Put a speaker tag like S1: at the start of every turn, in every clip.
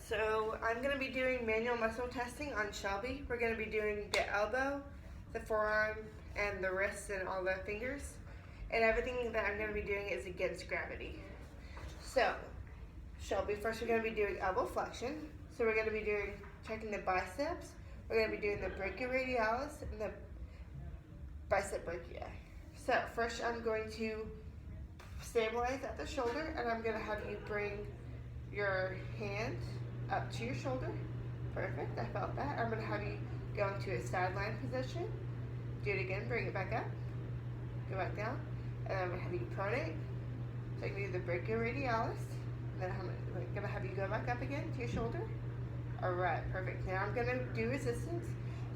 S1: so I'm going to be doing manual muscle testing on Shelby. We're going to be doing the elbow, the forearm, and the wrists and all the fingers. And everything that I'm going to be doing is against gravity. So, Shelby, first we're going to be doing elbow flexion. So we're going to be checking the biceps. We're going to be doing the brachioradialis and the bicep brachii. So first I'm going to stabilize at the shoulder, and I'm going to have you bring your hand up to your shoulder. Perfect, I felt that. I'm going to have you go into a sideline position. Do it again, bring it back up. Go back down. And I'm going to have you pronate. So you can do the brachioradialis. And then I'm going to have you go back up again to your shoulder. Alright, perfect. Now I'm going to do resistance.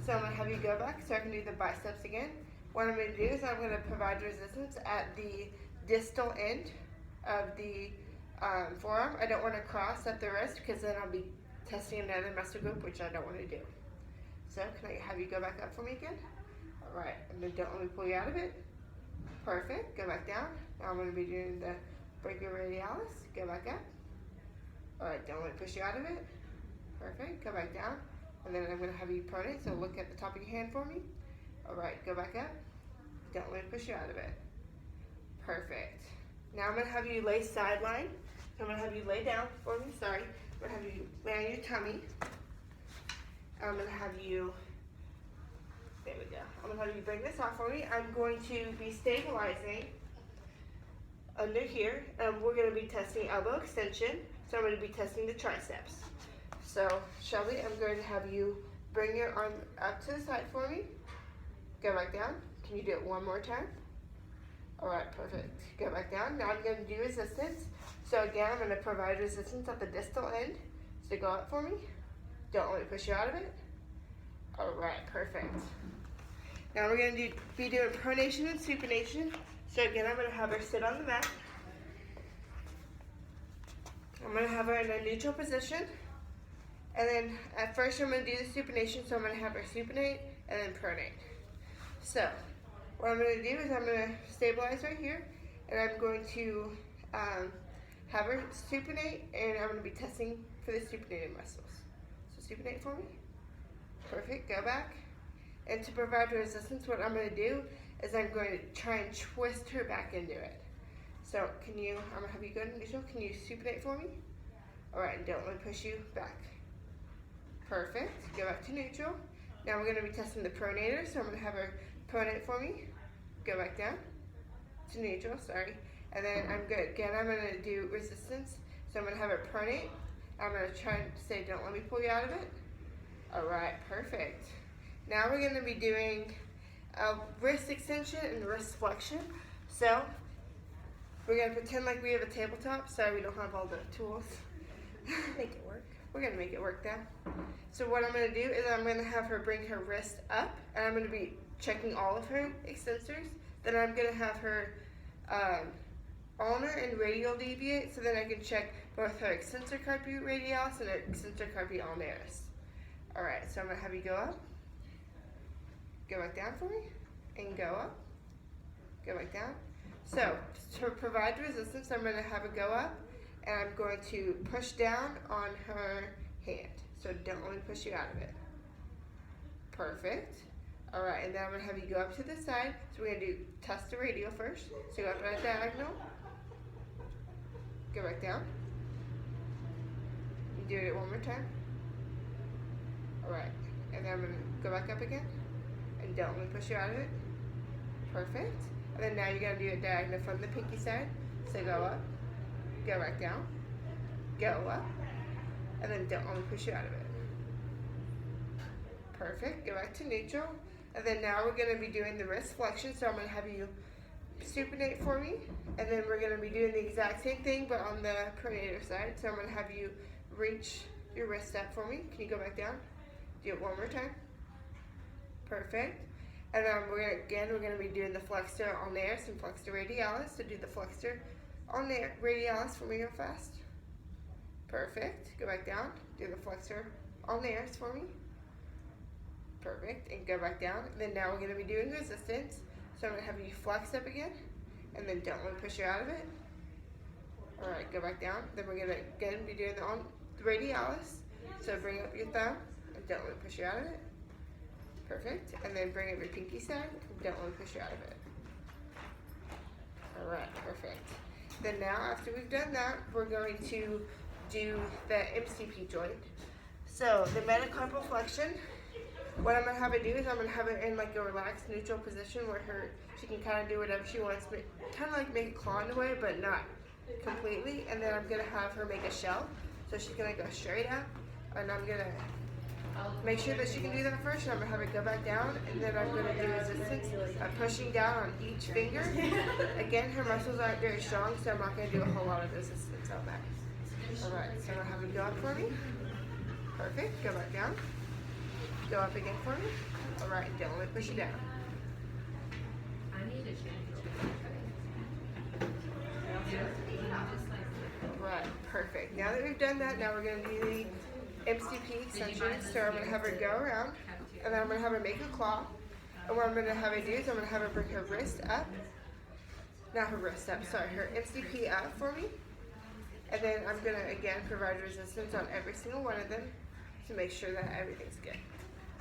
S1: So I'm going to have you go back so I can do the biceps again. What I'm going to do is I'm going to provide resistance at the distal end of the forearm. I don't want to cross at the wrist because then I'll be testing another muscle group, which I don't want to do. So can I have you go back up for me again? Alright, and then don't let me pull you out of it. Perfect, go back down. Now I'm going to be doing the brachioradialis. Go back up. Alright, don't let me push you out of it. Perfect, go back down. And then I'm going to have you pronate, so look at the top of your hand for me. Alright, go back up. Don't let me push you out of it. Perfect. Now I'm going to have you lay sideline. So I'm going to have you lay down for me. Sorry. I'm going to have you lay on your tummy. I'm going to have you, there we go. I'm going to have you bring this out for me. I'm going to be stabilizing under here. We're going to be testing elbow extension. So I'm going to be testing the triceps. So Shelby, I'm going to have you bring your arm up to the side for me. Go back down. Can you do it one more time? Alright, perfect. Go back down. Now I'm going to do resistance. So again, I'm going to provide resistance at the distal end. So go up for me. Don't let me push you out of it. Alright, perfect. Now we're going to be doing pronation and supination. So again, I'm going to have her sit on the mat. I'm going to have her in a neutral position. And then at first I'm going to do the supination. So I'm going to have her supinate and then pronate. So, what I'm going to do is I'm going to stabilize right here, and I'm going to have her supinate, and I'm going to be testing for the supinated muscles. So supinate for me. Perfect, go back. And to provide resistance, what I'm going to do is I'm going to try and twist her back into it. So I'm going to have you go to neutral. Can you supinate for me? Alright, and don't let me push you back. Perfect, go back to neutral. Now we're going to be testing the pronator, so I'm going to have her pronate for me. Go back down to neutral, sorry. And then I'm going to do resistance. So I'm going to have her pronate. I'm going to try and say, don't let me pull you out of it. Alright, perfect. Now we're going to be doing a wrist extension and wrist flexion. So we're going to pretend like we have a tabletop. Sorry, we don't have all the tools.
S2: Make it work.
S1: We're going to make it work now. So what I'm going to do is I'm going to have her bring her wrist up, and I'm going to be checking all of her extensors. Then I'm going to have her ulnar and radial deviate, so then I can check both her extensor carpi radialis and her extensor carpi ulnaris. Alright, so I'm going to have you go up, go back down for me, and go up, go back down. So to provide resistance, I'm going to have her go up, and I'm going to push down on her hand. So don't let me push you out of it. Perfect. Alright, and then I'm going to have you go up to the side. So we're going to do test the radial first. So go up at a diagonal. Go back down. You do it one more time. Alright, and then I'm going to go back up again. And don't let me push you out of it. Perfect. And then now you're going to do a diagonal from the pinky side. So go up. Go back down, go up, and then don't let me push you out of it. Perfect, go back to neutral, and then now we're going to be doing the wrist flexion, so I'm going to have you supinate for me, and then we're going to be doing the exact same thing, but on the pronator side, so I'm going to have you reach your wrist up for me. Can you go back down? Do it one more time. Perfect. And then we're going to be doing the flexor ulnaris and flexor radialis, so do the flexor radialis for me real fast. Perfect. Go back down. Do the flexor ulnaris for me. Perfect. And go back down. And then now we're going to be doing resistance. So I'm going to have you flex up again. And then don't let me push you out of it. Alright, go back down. Then we're going to again be doing the radialis. So bring up your thumb and don't let it push you out of it. Perfect. And then bring up your pinky side and don't let it push you out of it. Alright, perfect. Then now after we've done that, we're going to do the MCP joint. So the metacarpal flexion, what I'm gonna have her do is I'm gonna have her in like a relaxed neutral position where she can kind of do whatever she wants, but kind of like make a claw in a way, but not completely. And then I'm gonna have her make a shell. So she's gonna go straight up, and I'm gonna make sure that she can do that first, and I'm gonna have her go back down, and then I'm gonna do resistance. I'm pushing down on each finger. Again, her muscles aren't very strong, so I'm not gonna do a whole lot of resistance on that. Alright, so I'm gonna have her go up for me. Perfect, go back down. Go up again for me. Alright, don't let me push you down. Right, perfect. Now that we've done that, now we're going to do the MCP extension. So I'm going to have her go around, and then I'm going to have her make a claw. And what I'm going to have her do is I'm going to have her bring her wrist up. Not her wrist up, sorry, her MCP up for me. And then I'm going to, again, provide resistance on every single one of them to make sure that everything's good.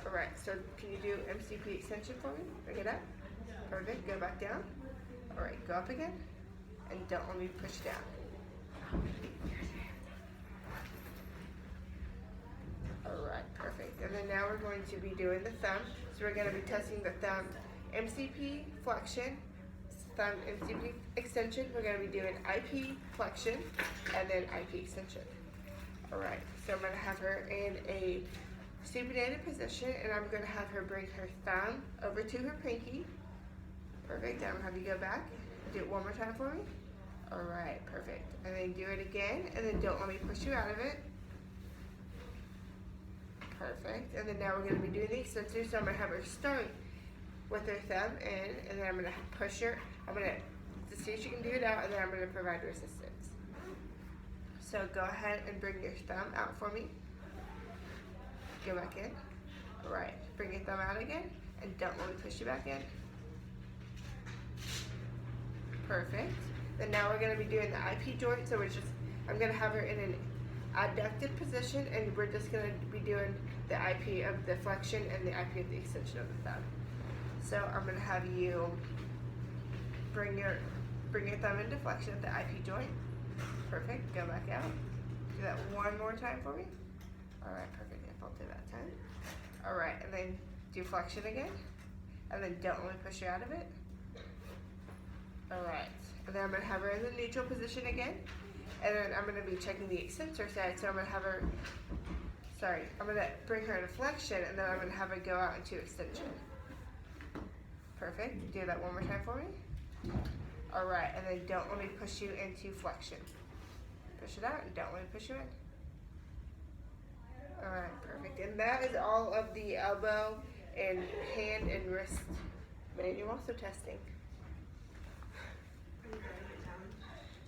S1: Alright, so can you do MCP extension for me? Bring it up. Perfect, go back down. Alright, go up again. And don't let me push down. Alright, perfect. And then now we're going to be doing the thumb. So we're going to be testing the thumb MCP flexion, thumb MCP extension. We're going to be doing IP flexion and then IP extension. Alright, so I'm going to have her in a supinated position, and I'm going to have her bring her thumb over to her pinky. Perfect. Then I'm going to have you go back. Do it one more time for me. Alright, perfect. And then do it again, and then don't let me push you out of it. Perfect. And then now we're going to be doing the extensor, so I'm going to have her start with her thumb in, and then I'm going to push her. I'm going to see if she can do it out, and then I'm going to provide resistance. So go ahead and bring your thumb out for me. Go back in. Alright, bring your thumb out again, and don't let me push you back in. Perfect. Then now we're going to be doing the IP joint, so I'm going to have her in an adducted position, and we're just going to be doing the IP of the flexion and the IP of the extension of the thumb. So I'm going to have you bring your thumb into flexion at the IP joint. Perfect. Go back out. Do that one more time for me. Alright, perfect. I felt it that time. Alright, and then do flexion again. And then don't let me push you out of it. Alright, and then I'm going to have her in the neutral position again. And then I'm going to be checking the extensor side. So I'm going to have her, I'm going to bring her into flexion, and then I'm going to have her go out into extension. Perfect. Do that one more time for me. Alright, and then don't let me push you into flexion. Push it out, and don't let me push you in. Alright, perfect. And that is all of the elbow and hand and wrist manual muscle testing.